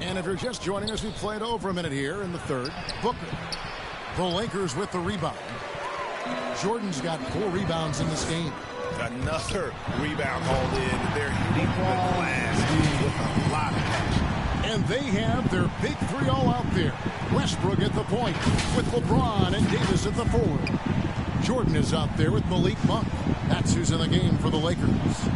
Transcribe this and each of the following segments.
And if you're just joining us, we played over a minute here in the third. Booker. The Lakers with the rebound. Jordan's got 4 rebounds in this game. Another rebound hauled in. They're hitting the glass with a lot of passion. And they have their big 3 all out there. Westbrook at the point with LeBron and Davis at the forward. Jordan is out there with Malik Monk. That's who's in the game for the Lakers.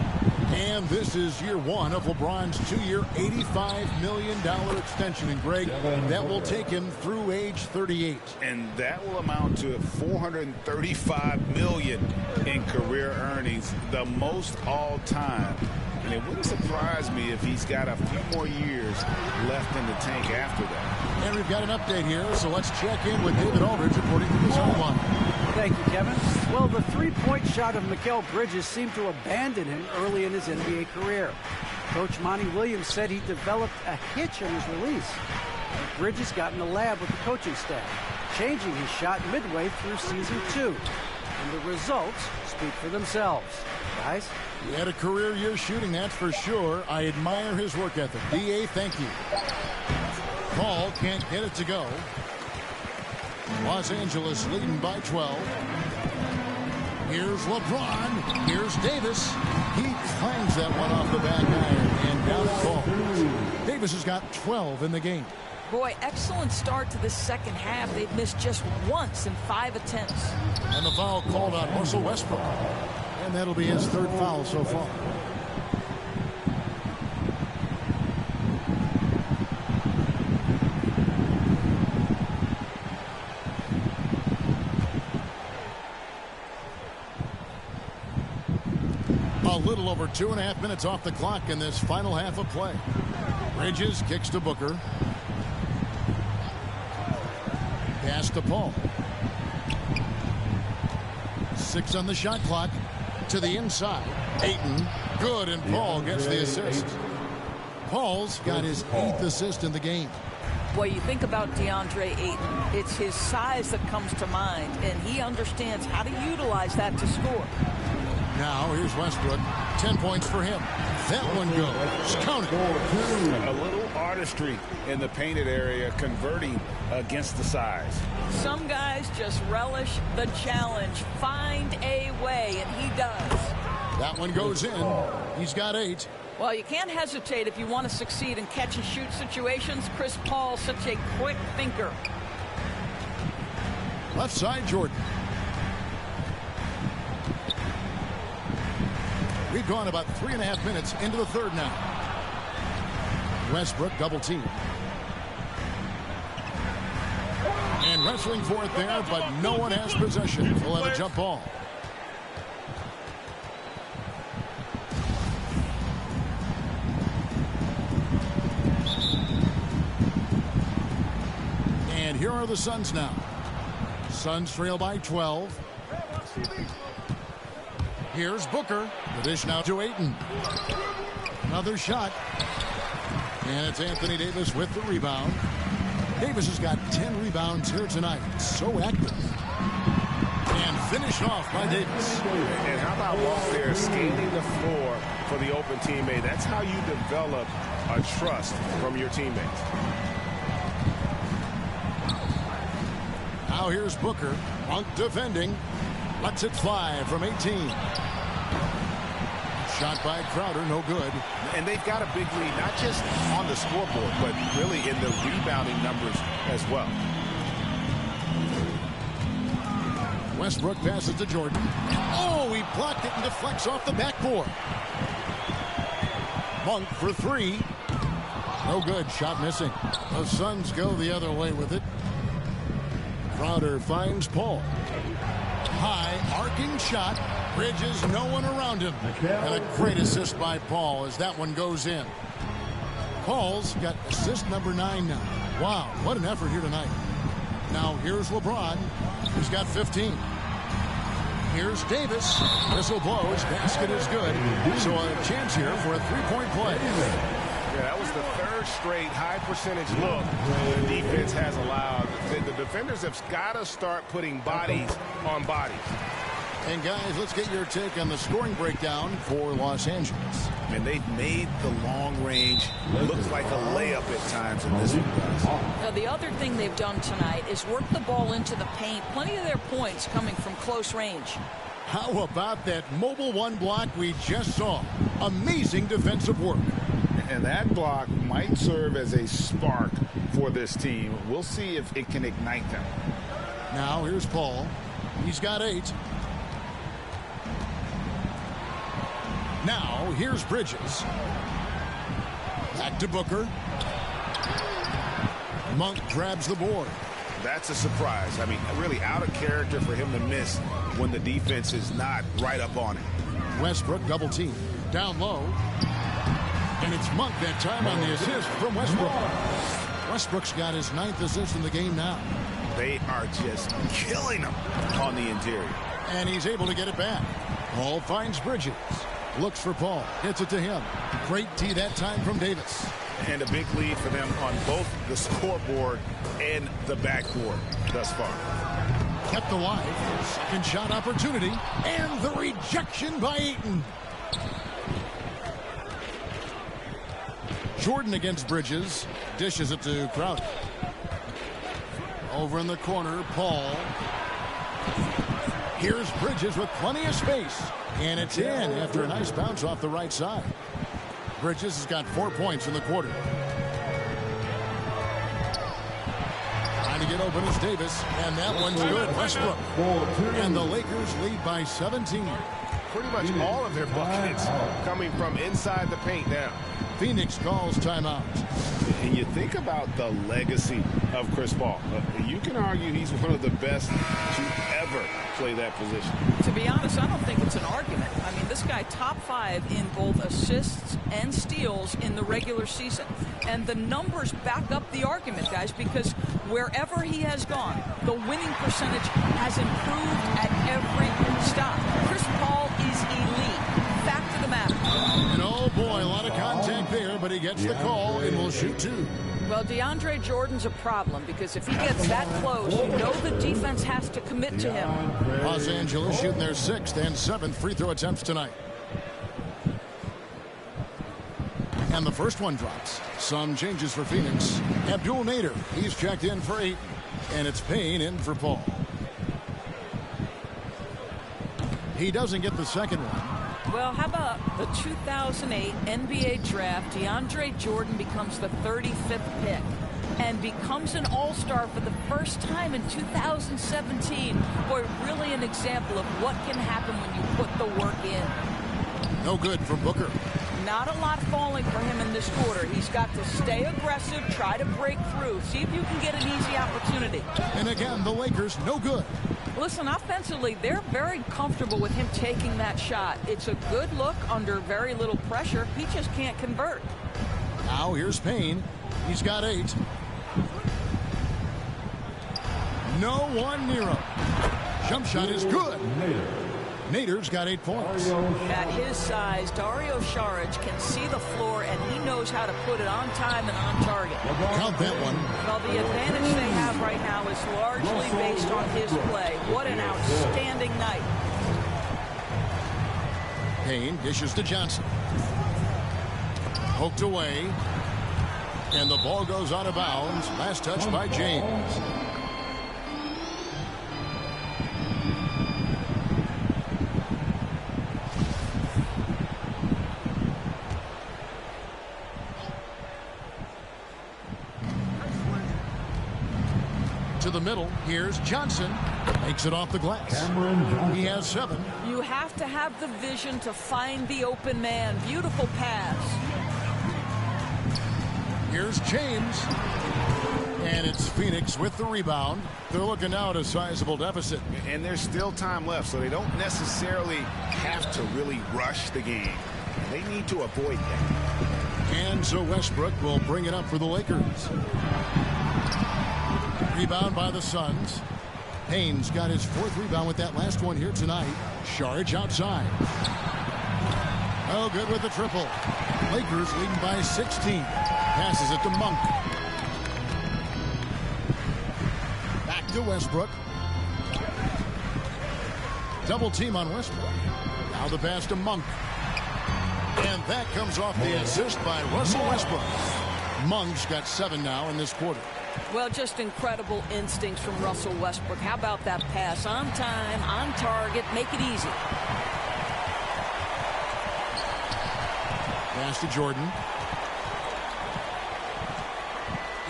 And this is year 1 of LeBron's 2-year, $85 million extension. And Greg, that will take him through age 38. And that will amount to $435 million in career earnings, the most all time. And it wouldn't surprise me if he's got a few more years left in the tank after that. And we've got an update here, so let's check in with David Aldridge reporting from the zone line. Thank you, Kevin. Well, the three-point shot of Mikal Bridges seemed to abandon him early in his NBA career. Coach Monty Williams said he developed a hitch in his release. But Bridges got in the lab with the coaching staff, changing his shot midway through season 2. And the results speak for themselves. Guys? He had a career year shooting, that's for sure. I admire his work ethic. D.A., thank you. Paul can't get it to go. Los Angeles leading by 12. Here's LeBron. Here's Davis. He clangs that one off the back iron and down it falls. Davis has got 12 in the game. Boy, excellent start to the second half. They've missed just once in 5 attempts. And the foul called on Russell Westbrook. And that'll be his 3rd foul so far. A little over 2.5 minutes off the clock in this final half of play. Bridges kicks to Booker. Pass to Paul. 6 on the shot clock. To the inside. Ayton. Good, and Paul gets the assist. Paul's got his 8th assist in the game. Boy, you think about DeAndre Ayton. It's his size that comes to mind, and he understands how to utilize that to score. Now, here's Westbrook. 10 points for him. That one goes. Count it. A little artistry in the painted area, converting against the size. Some guys just relish the challenge. Find a way, and he does. That one goes in. He's got 8. Well, you can't hesitate if you want to succeed in catch-and-shoot situations. Chris Paul's such a quick thinker. Left side, Jordan. We've gone about 3.5 minutes into the third now. Westbrook double team. And wrestling for it there, but no one has possession. We'll have a jump ball. And here are the Suns now. Suns trail by 12. Here's Booker. The dish now to Ayton. Another shot. And it's Anthony Davis with the rebound. Davis has got 10 rebounds here tonight. So active. And finished off by Davis. And how about walk there, scaling the floor for the open teammate? That's how you develop a trust from your teammates. Now here's Booker. Monk defending. Lets it fly from 18. Shot by Crowder, no good. And they've got a big lead, not just on the scoreboard, but really in the rebounding numbers as well. Westbrook passes to Jordan. Oh, he blocked it and deflects off the backboard. Monk for 3. No good. Shot missing. The Suns go the other way with it. Crowder finds Paul. High, arcing shot. Bridges, no one around him. And a great assist by Paul as that one goes in. Paul's got assist number 9 now. Wow, what an effort here tonight. Now here's LeBron, who's got 15. Here's Davis. Whistle blows. Basket is good. So a chance here for a 3-point play. Yeah, that was the 3rd straight high percentage look the defense has allowed. The defenders have got to start putting bodies on bodies. And guys, let's get your take on the scoring breakdown for Los Angeles. And they've made the long range look like a layup at times in this one, guys. Now, the other thing they've done tonight is work the ball into the paint. Plenty of their points coming from close range. How about that mobile one block we just saw? Amazing defensive work. And that block might serve as a spark for this team. We'll see if it can ignite them. Now here's Paul. He's got 8. Now here's Bridges. Back to Booker. Monk grabs the board. That's a surprise. I mean, really out of character for him to miss when the defense is not right up on him. Westbrook double team. Down low. And it's Monk that time on the assist from Westbrook. Westbrook's got his 9th assist in the game now. They are just killing him on the interior. And he's able to get it back. Paul finds Bridges. Looks for Paul. Hits it to him. Great tee that time from Davis. And a big lead for them on both the scoreboard and the backboard thus far. Kept alive. Second shot opportunity. And the rejection by Ayton. Jordan against Bridges. Dishes it to Crowder. Over in the corner, Paul. Here's Bridges with plenty of space. And it's in after a nice bounce off the right side. Bridges has got 4 points in the quarter. Trying to get open is Davis. And that one's good. Westbrook. And the Lakers lead by 17. Pretty much all of their buckets coming from inside the paint now. Phoenix calls timeout. And you think about the legacy of Chris Paul. You can argue he's one of the best to ever play that position. To be honest, I don't think it's an argument. I mean, this guy top 5 in both assists and steals in the regular season. And the numbers back up the argument, guys, because wherever he has gone, the winning percentage has improved at every stop. Chris Paul is elite. Fact of the matter. And oh boy, a lot of contact there, but he gets the call and will shoot 2. Well, DeAndre Jordan's a problem because if he gets that close, you know the defense has to commit to him. Los Angeles shooting their 6th and 7th free throw attempts tonight. And the first one drops. Some changes for Phoenix. Abdul Nader, he's checked in for 8. And it's Payne in for Paul. He doesn't get the second one. Well, how about the 2008 NBA draft? DeAndre Jordan becomes the 35th pick and becomes an all-star for the first time in 2017. Boy, really an example of what can happen when you put the work in. No good from Booker. Not a lot falling for him in this quarter. He's got to stay aggressive, try to break through, see if you can get an easy opportunity. And again, the Lakers, no good. Listen, offensively, they're very comfortable with him taking that shot. It's a good look under very little pressure. He just can't convert. Now here's Payne. He's got 8. No one near him. Jump shot is good. Nader's got 8 points. At his size, Dario Saric can see the floor, and he knows how to put it on time and on target. Count that one. Well, the advantage they have right now is largely based on his play. What an outstanding night. Payne dishes to Johnson. Poked away. And the ball goes out of bounds. Last touch by James. To the middle. Here's Johnson. Makes it off the glass. He has 7. You have to have the vision to find the open man. Beautiful pass. Here's James. And it's Phoenix with the rebound. They're looking now at a sizable deficit. And there's still time left, so they don't necessarily have to really rush the game. They need to avoid that. And so Westbrook will bring it up for the Lakers. Rebound by the Suns. Payne's got his 4th rebound with that last one here tonight. Saric outside. Oh, good with the triple. Lakers leading by 16. Passes it to Monk. Back to Westbrook. Double team on Westbrook. Now the pass to Monk. And that comes off the assist by Russell Westbrook. Monk's got 7 now in this quarter. Well, just incredible instincts from Russell Westbrook. How about that pass? On time, on target, make it easy. Pass to Jordan.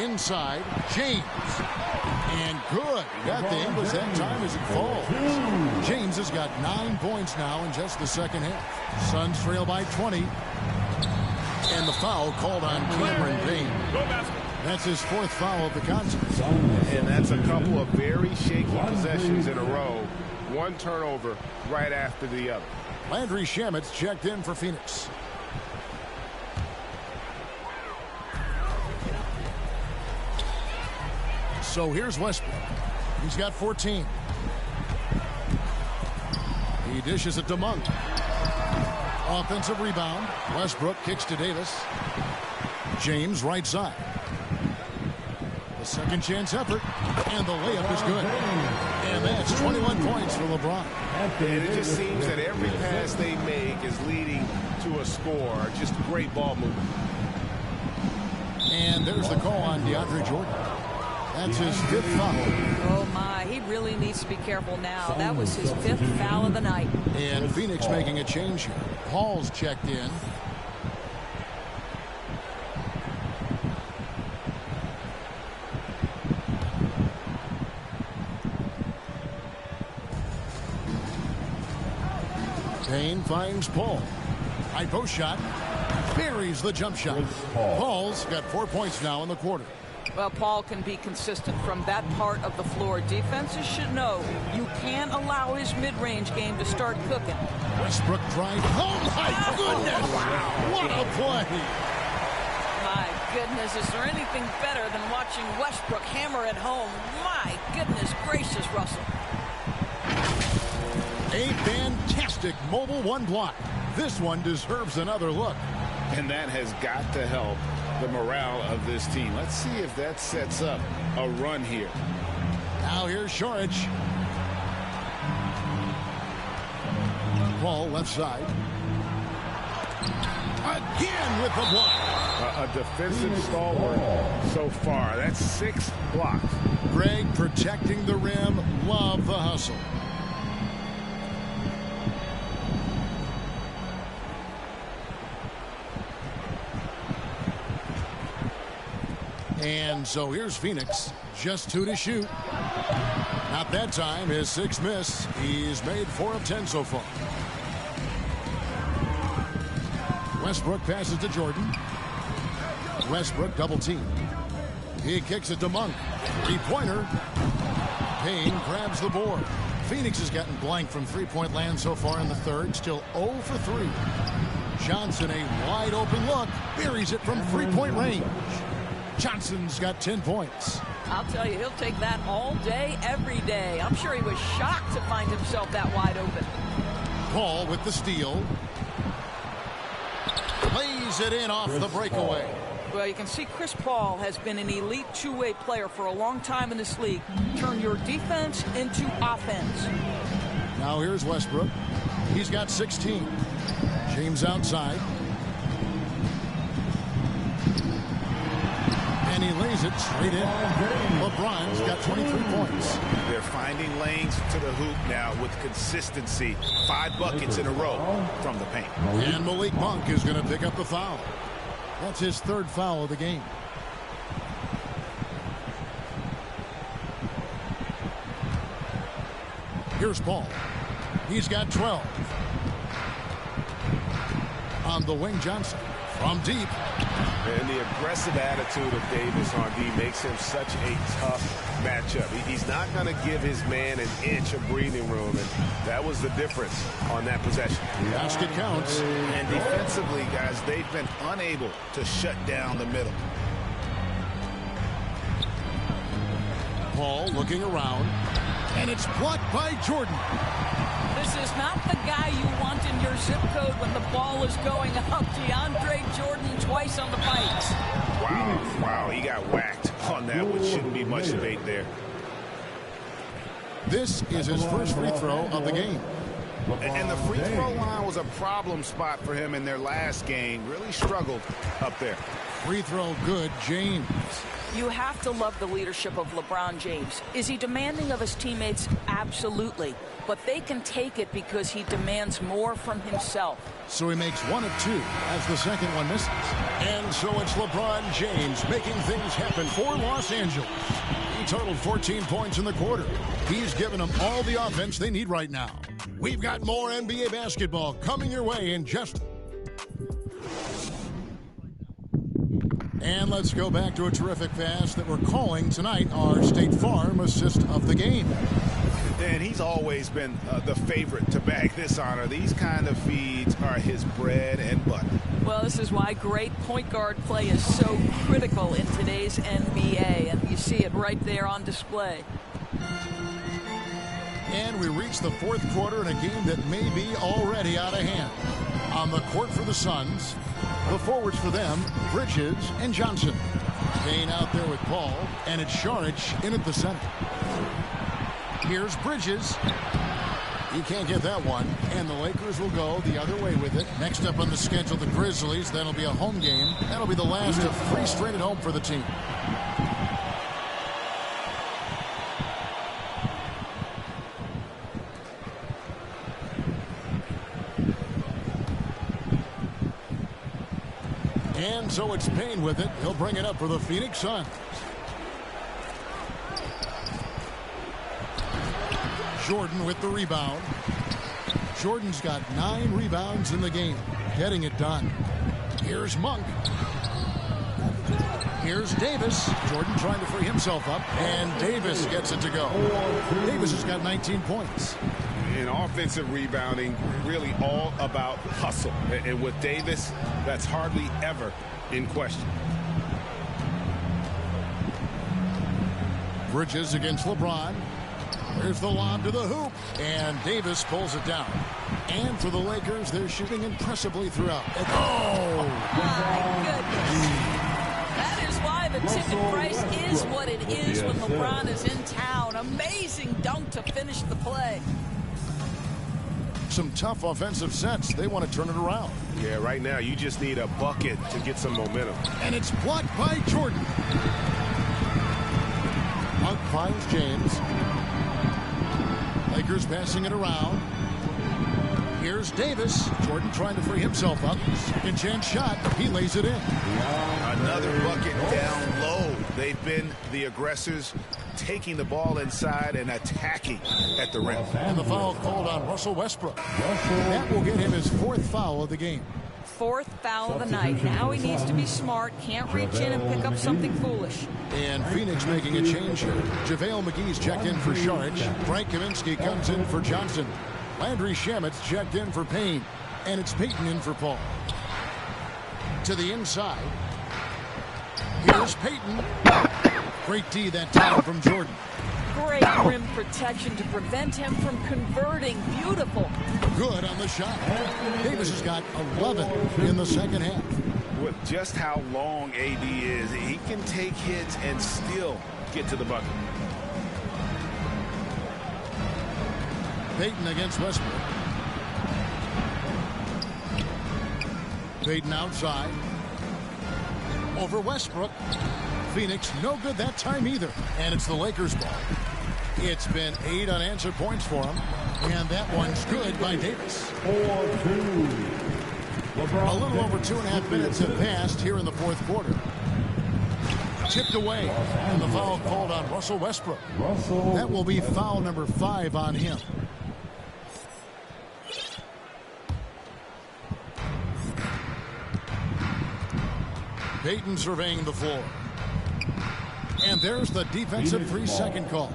Inside, James. And good. Got the English that time as it falls. James has got 9 points now in just the second half. Suns trail by 20. And the foul called on Cameron Payne. That's his 4th foul of the contest. And that's a couple of very shaky possessions in a row. One turnover right after the other. Landry Shamet's checked in for Phoenix. So here's Westbrook. He's got 14. He dishes it to Monk. Offensive rebound. Westbrook kicks to Davis. James right side. The second chance effort. And the layup is good. And that's 21 points for LeBron. And it just seems that every pass they make is leading to a score. Just great ball movement. And there's the call on DeAndre Jordan. That's his 5th foul. Oh, my. He really needs to be careful now. That was his 5th foul of the night. And Phoenix making a change here. Paul's checked in. Payne finds Paul. High post shot. Buries the jump shot. Paul's got 4 points now in the quarter. Well, Paul can be consistent from that part of the floor. Defenses should know you can't allow his mid-range game to start cooking. Westbrook drive. Oh, my goodness. What a play. My goodness, is there anything better than watching Westbrook hammer it home? My goodness gracious, Russell. A fantastic mobile 1 block. This one deserves another look. And that has got to help the morale of this team. Let's see if that sets up a run here. Now here's Shorich. Paul left side. Again with the block. A defensive stalwart so far. That's 6 blocks. Greg protecting the rim. Love the hustle. And so here's Phoenix. Just 2 to shoot. Not that time. His 6th miss. He's made 4 of 10 so far. Westbrook passes to Jordan. Westbrook double team. He kicks it to Monk. 3-pointer. Payne grabs the board. Phoenix has gotten blank from 3-point land so far in the third. Still 0 for 3. Johnson, a wide open look. Buries it from 3-point range. Johnson's got 10 points. I'll tell you, he'll take that all day, every day. I'm sure he was shocked to find himself that wide open. Paul with the steal. Lays it in off the breakaway. Well, you can see Chris Paul has been an elite 2-way player for a long time in this league. Turn your defense into offense. Now here's Westbrook. He's got 16. James outside. And he lays it straight in. LeBron's got 23 points. They're finding lanes to the hoop now with consistency. 5 buckets in a row from the paint. And Malik Monk is going to pick up the foul. That's his 3rd foul of the game. Here's Paul. He's got 12. On the wing, Johnson. From deep. And the aggressive attitude of Davis on D makes him such a tough matchup. He's not going to give his man an inch of breathing room, and that was the difference on that possession. Basket counts. And defensively, guys, they've been unable to shut down the middle. Paul looking around. And it's blocked by Jordan. This is not the guy you want in your zip code when the ball is going up. DeAndre Jordan twice on the pikes. Wow, he got whacked on that, which shouldn't be much debate there. This is his first free throw of the game. And the free throw line was a problem spot for him in their last game. Really struggled up there. Free throw good, James. You have to love the leadership of LeBron James. Is he demanding of his teammates? Absolutely. But they can take it because he demands more from himself. So he makes 1 of 2 as the second one misses. And so it's LeBron James making things happen for Los Angeles. He totaled 14 points in the quarter. He's given them all the offense they need right now. We've got more NBA basketball coming your way in just... And let's go back to a terrific pass that we're calling tonight our State Farm assist of the game. And he's always been the favorite to bag this honor. These kind of feeds are his bread and butter. Well, this is why great point guard play is so critical in today's NBA, and you see it right there on display. And we reach the fourth quarter in a game that may be already out of hand. On the court for the Suns, the forwards for them, Bridges and Johnson. Payne out there with Paul, and it's Saric in at the center. Here's Bridges. You can't get that one, and the Lakers will go the other way with it. Next up on the schedule, the Grizzlies. That'll be a home game. That'll be the last of 3 straight at home for the team. And so it's Payne with it. He'll bring it up for the Phoenix Suns. Jordan with the rebound. Jordan's got 9 rebounds in the game, getting it done. Here's Monk. Here's Davis. Jordan trying to free himself up, and Davis gets it to go. Davis has got 19 points. In offensive rebounding, really all about hustle. And with Davis, that's hardly ever in question. Bridges against LeBron. There's the lob to the hoop, and Davis pulls it down. And for the Lakers, they're shooting impressively throughout. Oh! My goodness. That is why the ticket price is what it is when LeBron is in town. Amazing dunk to finish the play. Some tough offensive sets. They want to turn it around. Yeah, right now you just need a bucket to get some momentum. And it's blocked by Jordan. Monk finds James. Lakers passing it around. Here's Davis. Jordan trying to free himself up. Second chance shot. He lays it in. Another bucket down low. They've been the aggressors, taking the ball inside and attacking at the rim. And the foul called on Russell Westbrook. That will get him his 4th foul of the game. 4th foul of the night. Now he needs to be smart. Can't reach in and pick up something foolish. And Phoenix making a change here. JaVale McGee's checked in for Saric. Frank Kaminsky comes in for Johnson. Landry Shamet's checked in for Payne. And it's Payton in for Paul. To the inside. Here's Payton. Great D that time from Jordan. Great rim protection to prevent him from converting. Beautiful. Good on the shot. Davis has got 11 in the second half. With just how long AD is, he can take hits and still get to the bucket. Payton against Westbrook. Payton outside. Over Westbrook. Phoenix no good that time either. And it's the Lakers ball. It's been 8 unanswered points for him. And that one's good by Davis. 4-2. A little over 2.5 minutes have passed here in the fourth quarter. Tipped away. And the foul called on Russell Westbrook. That will be foul number 5 on him. Payton surveying the floor. And there's the defensive 3-second call.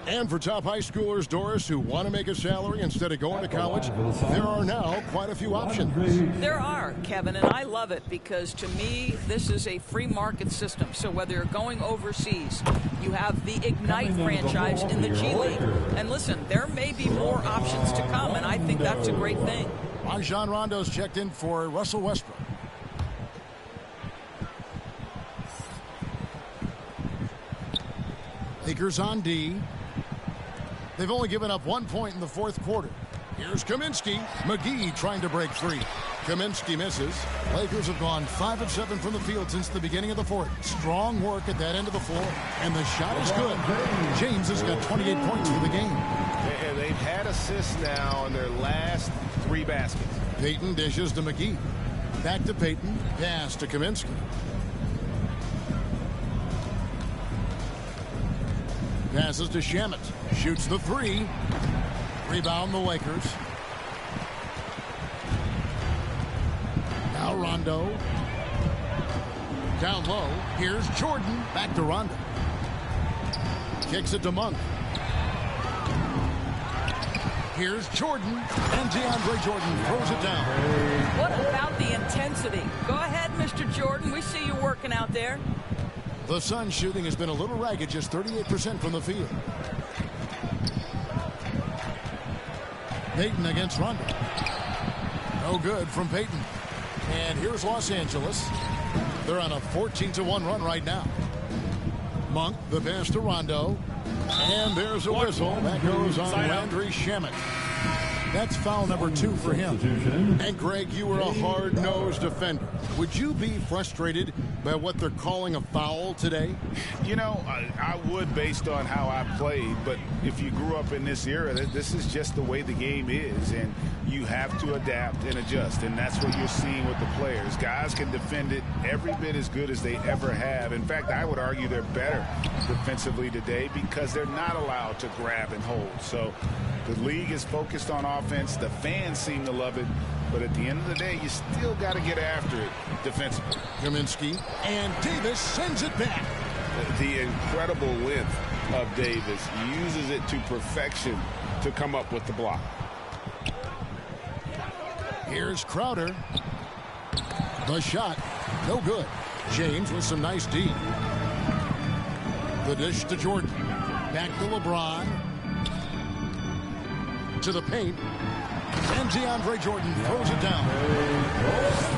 And for top high schoolers, Doris, who want to make a salary instead of going to college, there are now quite a few options. There are, Kevin, and I love it because to me, this is a free market system. So whether you're going overseas, you have the Ignite franchise in the G League. And listen, there may be more options to come, and I think that's a great thing. Rajon Rondo's checked in for Russell Westbrook. Lakers on D. They've only given up 1 point in the fourth quarter. Here's Kaminsky. McGee trying to break free. Kaminsky misses. Lakers have gone 5 of 7 from the field since the beginning of the fourth. Strong work at that end of the floor, and the shot is good. James has got 28 points for the game. And they've had assists now on their last 3 baskets. Payton dishes to McGee. Back to Payton. Pass to Kaminsky. Passes to Shamet. Shoots the 3. Rebound the Lakers. Now Rondo. Down low. Here's Jordan. Back to Rondo. Kicks it to Monk. Here's Jordan. And DeAndre Jordan throws it down. What about the intensity? Go ahead, Mr. Jordan. We see you working out there. The Suns' shooting has been a little ragged, just 38% from the field. Payton against Rondo. No good from Payton. And here's Los Angeles. They're on a 14-1 run right now. Monk, the pass to Rondo. And there's a whistle. That goes on Landry Shamet. That's foul number 2 for him. And Greg, you were a hard-nosed defender. Would you be frustrated by what they're calling a foul today? You know, I would based on how I played, but if you grew up in this era, this is just the way the game is, and you have to adapt and adjust, and that's what you're seeing with the players. Guys can defend it every bit as good as they ever have. In fact, I would argue they're better defensively today because they're not allowed to grab and hold. So the league is focused on offense. The fans seem to love it. But at the end of the day, you still got to get after it defensively. Kaminsky, and Davis sends it back. The incredible length of Davis uses it to perfection to come up with the block. Here's Crowder. The shot, no good. James with some nice D. The dish to Jordan. Back to LeBron. To the paint. And DeAndre Jordan throws it down.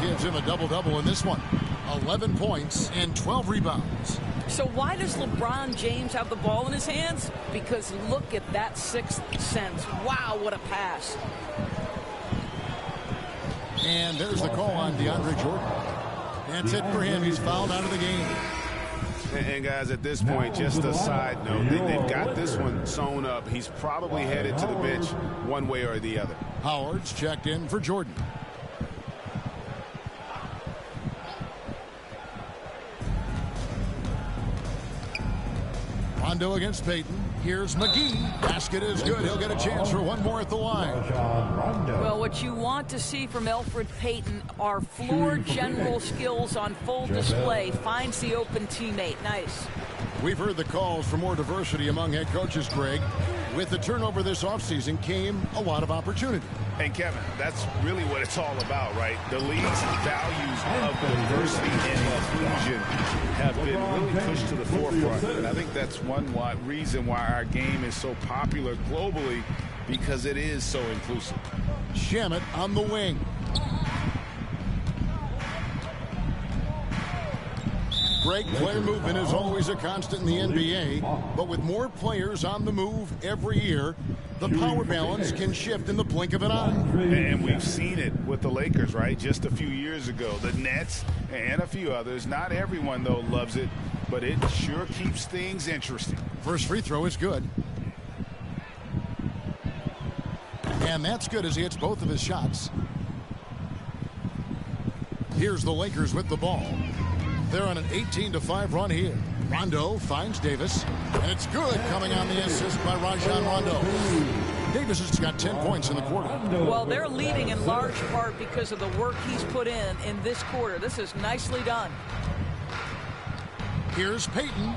Gives him a double-double in this one. 11 points and 12 rebounds. So why does LeBron James have the ball in his hands? Because look at that sixth sense. Wow, what a pass. And there's the call on DeAndre Jordan. That's it for him. He's fouled out of the game. And guys, at this point, just a side note, they've got this one sewn up. He's probably headed to the bench one way or the other. Howard's checked in for Jordan. Rondo against Payton. Here's McGee. Basket is good. He'll get a chance for one more at the line. Well, what you want to see from Elfrid Payton are floor general skills on full display. Finds the open teammate. Nice. We've heard the calls for more diversity among head coaches, Greg. With the turnover this offseason came a lot of opportunity. And Kevin, that's really what it's all about, right? The league's values of diversity and inclusion have been really pushed to the forefront. And I think that's one reason why our game is so popular globally, because it is so inclusive. Shamet on the wing. Greg, player movement is always a constant in the NBA, but with more players on the move every year, the power balance can shift in the blink of an eye. And we've seen it with the Lakers, right? Just a few years ago. The Nets and a few others. Not everyone, though, loves it, but it sure keeps things interesting. First free throw is good. And that's good as he hits both of his shots. Here's the Lakers with the ball. They're on an 18-5 run here. Rondo finds Davis, and it's good coming on the assist by Rajon Rondo. Davis has got 10 points in the quarter. Well, they're leading in large part because of the work he's put in this quarter. This is nicely done. Here's Payton.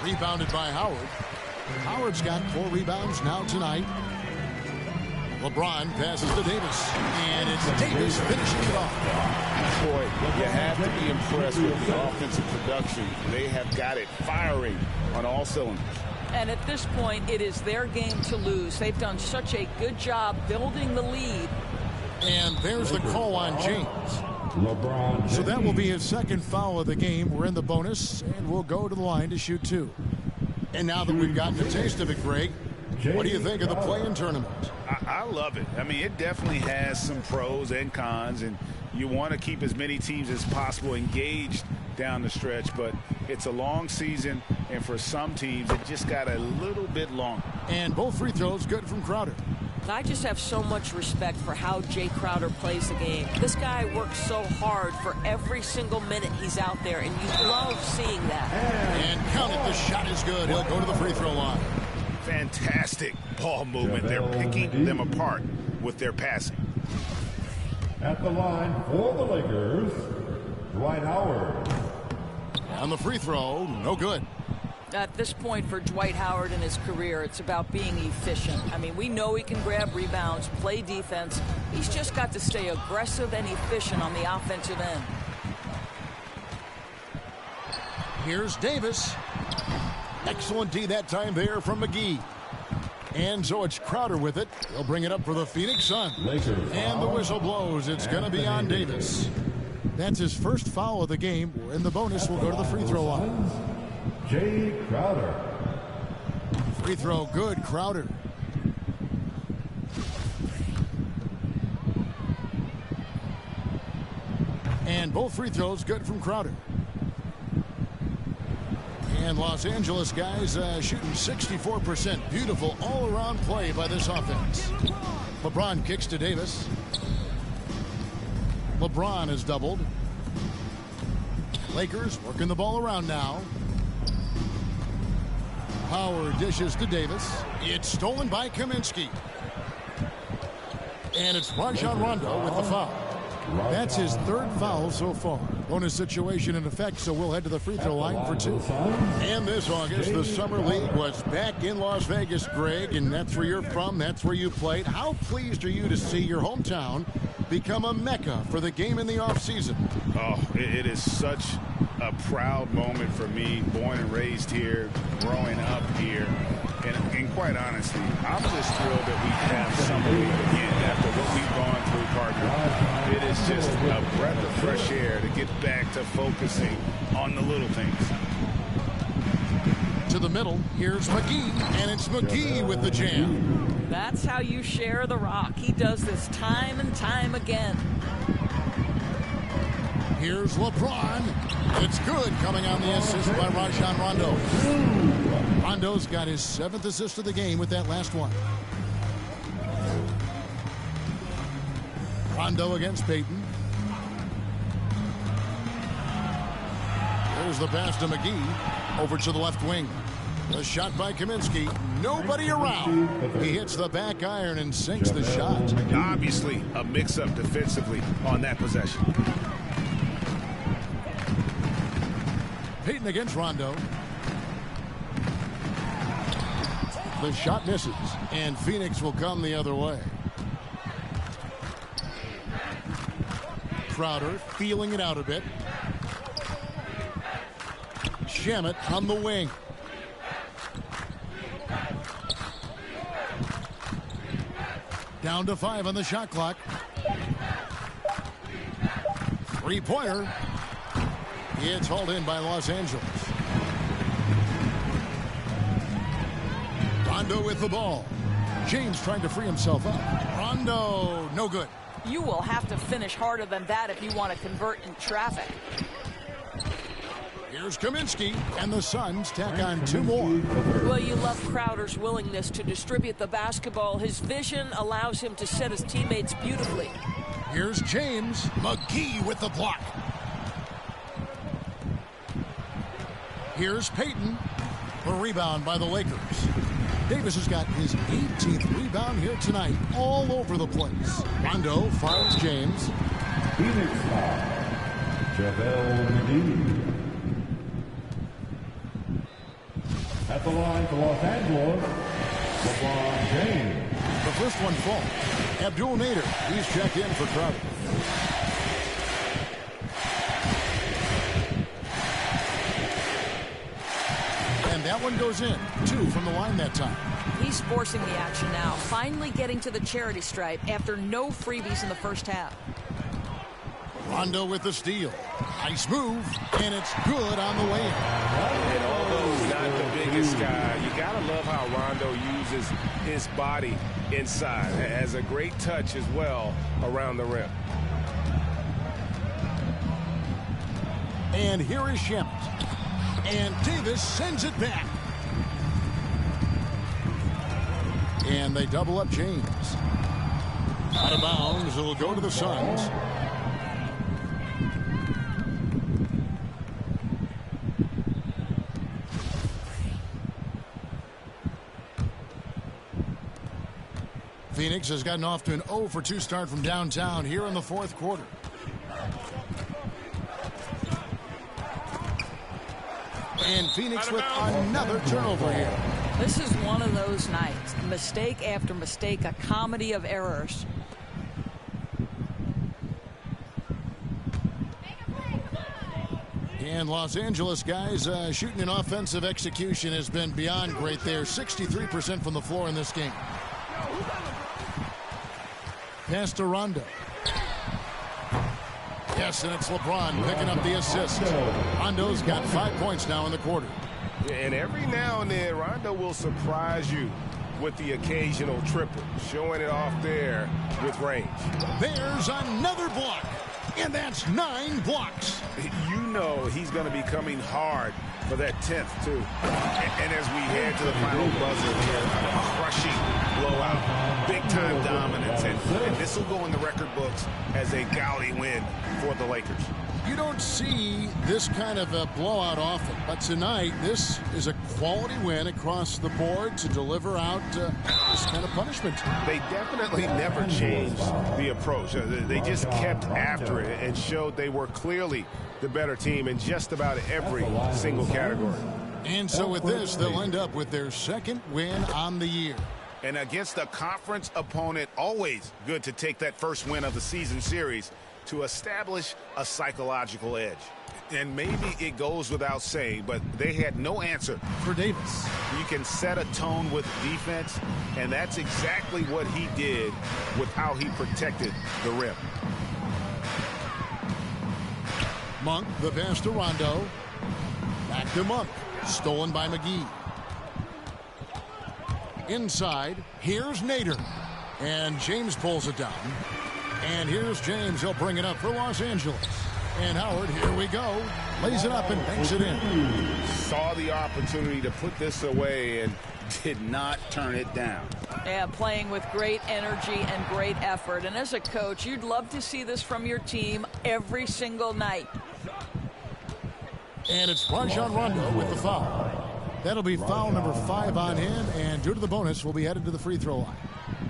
Rebounded by Howard. Howard's got 4 rebounds now tonight. LeBron passes to Davis, and it's Davis finishing it off. Boy, you have to be impressed with the offensive production. They have got it firing on all cylinders. And at this point, it is their game to lose. They've done such a good job building the lead. And there's the call on James. So that will be his second foul of the game. We're in the bonus, and we'll go to the line to shoot 2. And now that we've gotten a taste of it, Greg, What do you think of the play-in tournament? I love it. I mean, it definitely has some pros and cons, and you want to keep as many teams as possible engaged down the stretch, but it's a long season, and for some teams, it just got a little bit longer. And both free throws good from Crowder. I just have so much respect for how Jay Crowder plays the game. This guy works so hard for every single minute he's out there, and you love seeing that. And count it, the shot is good. He'll go to the free throw line. Fantastic ball movement. They're picking them apart with their passing. At the line for the Lakers, Dwight Howard. On the free throw, no good. At this point for Dwight Howard in his career, it's about being efficient. I mean, we know he can grab rebounds, play defense. He's just got to stay aggressive and efficient on the offensive end. Here's Davis. Excellent D that time there from McGee. And so it's Crowder with it. He'll bring it up for the Phoenix Suns. And the whistle blows. It's going to be on Davis. That's his first foul of the game. And the bonus will go to the free throw line. Jay Crowder. Free throw good, Crowder. And both free throws good from Crowder. And Los Angeles guys shooting 64%. Beautiful all-around play by this offense. LeBron kicks to Davis. LeBron is doubled. Lakers working the ball around now. Howard dishes to Davis. It's stolen by Kaminsky. And it's Rajon Rondo with the foul. That's his third foul so far. Bonus situation in effect, so we'll head to the free throw line for two. And this August, the Summer League was back in Las Vegas, Greg, and that's where you're from. That's where you played. How pleased are you to see your hometown become a mecca for the game in the offseason? Oh, it is such a proud moment for me, born and raised here, growing up here. And quite honestly, I'm just thrilled that we have Summer League again after what we've gone through, partner. It is just a breath of fresh air to get back to focusing on the little things. To the middle, here's McGee, and it's McGee with the jam. That's how you share the rock. He does this time and time again. Here's LeBron. It's good, coming on the assist by Rajon Rondo. Rondo's got his 7th assist of the game with that last one. Rondo against Payton. There's the pass to McGee. Over to the left wing. The shot by Kaminsky. Nobody around. He hits the back iron and sinks the shot. Obviously, a mix-up defensively on that possession. Payton against Rondo. The shot misses, and Phoenix will come the other way. Crowder feeling it out a bit. Shamet on the wing. Down to 5 on the shot clock. Three-pointer. It's hauled in by Los Angeles. Rondo with the ball. James trying to free himself up. Rondo, no good. You will have to finish harder than that if you want to convert in traffic. Here's Kaminsky, and the Suns tack on 2 more. Well, you love Crowder's willingness to distribute the basketball. His vision allows him to set his teammates beautifully. Here's James. McGee with the block. Here's Payton. A rebound by the Lakers. Davis has got his 18th rebound here tonight, all over the place. Rondo finds James. Phoenix foul. JaVale McGee. At the line for Los Angeles, LeBron James. The first one falls. Abdul Nader, he's checked in for Crowder. And that one goes in. 2 from the line that time. He's forcing the action now, finally getting to the charity stripe after no freebies in the first half. Rondo with the steal. Nice move, and it's good on the way in. And although not the big Vegas guy. You got to love how Rondo uses his body inside. Has a great touch as well around the rim. And here is Shamet. And Davis sends it back. And they double up James. Out of bounds, it'll go to the Suns. Phoenix has gotten off to an 0 for 2 start from downtown here in the fourth quarter. And Phoenix with another turnover here. This is one of those nights. Mistake after mistake, a comedy of errors. And Los Angeles guys shooting an offensive execution has been beyond great there. 63% from the floor in this game. Pass to Rondo. Yes, and it's LeBron picking up the assist. Rondo's got 5 points now in the quarter. And every now and then, Rondo will surprise you with the occasional triple, showing it off there with range. There's another block, and that's 9 blocks. You know he's going to be coming hard for that 10th, too. And as we head to the final buzzer here, a crushing blowout, big-time dominance, and this will go in the record books as a gaudy win for the Lakers. You don't see this kind of a blowout often, but tonight this is a quality win across the board to deliver out this kind of punishment. They definitely never changed the approach. They just kept after it and showed they were clearly the better team in just about every single category. And so with this, they'll end up with their second win on the year. And against a conference opponent, always good to take that first win of the season series to establish a psychological edge. And maybe it goes without saying, but they had no answer for Davis. You can set a tone with defense, and that's exactly what he did with how he protected the rim. Monk, the pass to Rondo. Back to Monk. Stolen by McGee. Inside, here's Nader. And James pulls it down. And here's James. He'll bring it up for Los Angeles. And Howard, here we go. Lays it up and banks it in. Saw the opportunity to put this away and did not turn it down. Yeah, playing with great energy and great effort. And as a coach, you'd love to see this from your team every single night. And it's Rajon Rondo with the foul. That'll be foul number 5 on him. And due to the bonus, we'll be headed to the free throw line.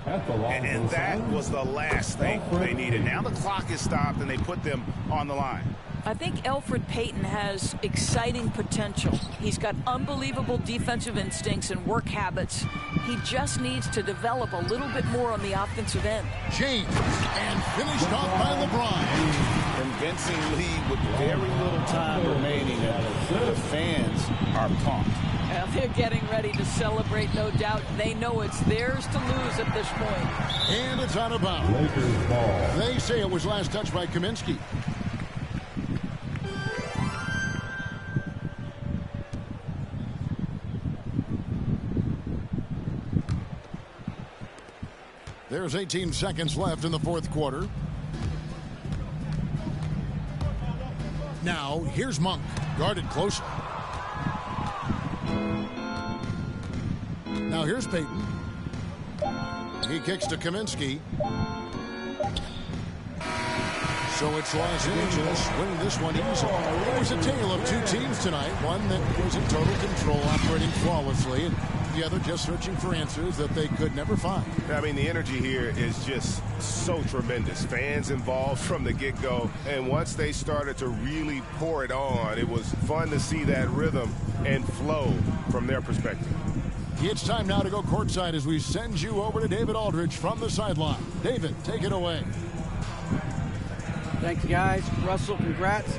And that was the last thing they needed. Now the clock is stopped and they put them on the line. I think Elfrid Payton has exciting potential. He's got unbelievable defensive instincts and work habits. He just needs to develop a little bit more on the offensive end. James, and finished off by LeBron. Convincing lead with very little time remaining, and the fans are pumped. Well, they're getting ready to celebrate, no doubt. They know it's theirs to lose at this point. And it's out of bounds. They say it was last touched by Kaminsky. There's 18 seconds left in the fourth quarter. Now, here's Monk, guarded closely. Now, here's Payton. He kicks to Kaminsky. So it's Los Angeles winning this one easily. It was a tale of two teams tonight. One that was in total control, operating flawlessly, and the other just searching for answers that they could never find. I mean, the energy here is just so tremendous. Fans involved from the get-go, and once they started to really pour it on, it was fun to see that rhythm and flow from their perspective. It's time now to go courtside as we send you over to David Aldridge from the sideline. David, take it away. Thank you, guys. Russell, congrats.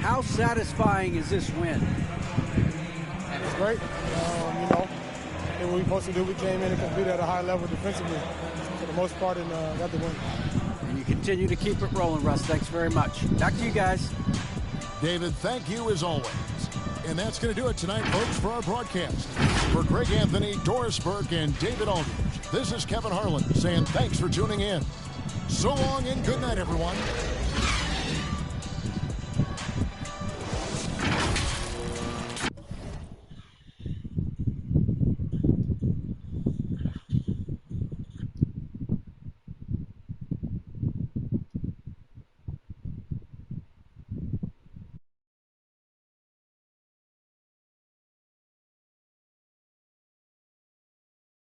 How satisfying is this win? It's great. You know, did what we supposed to do. We came in and competed at a high level defensively for the most part and got the win. And you continue to keep it rolling, Russ. Thanks very much. Back to you guys. David, thank you as always. And that's going to do it tonight, folks, for our broadcast. For Greg Anthony, Doris Burke, and David Aldridge, this is Kevin Harlan saying thanks for tuning in. So long and good night, everyone.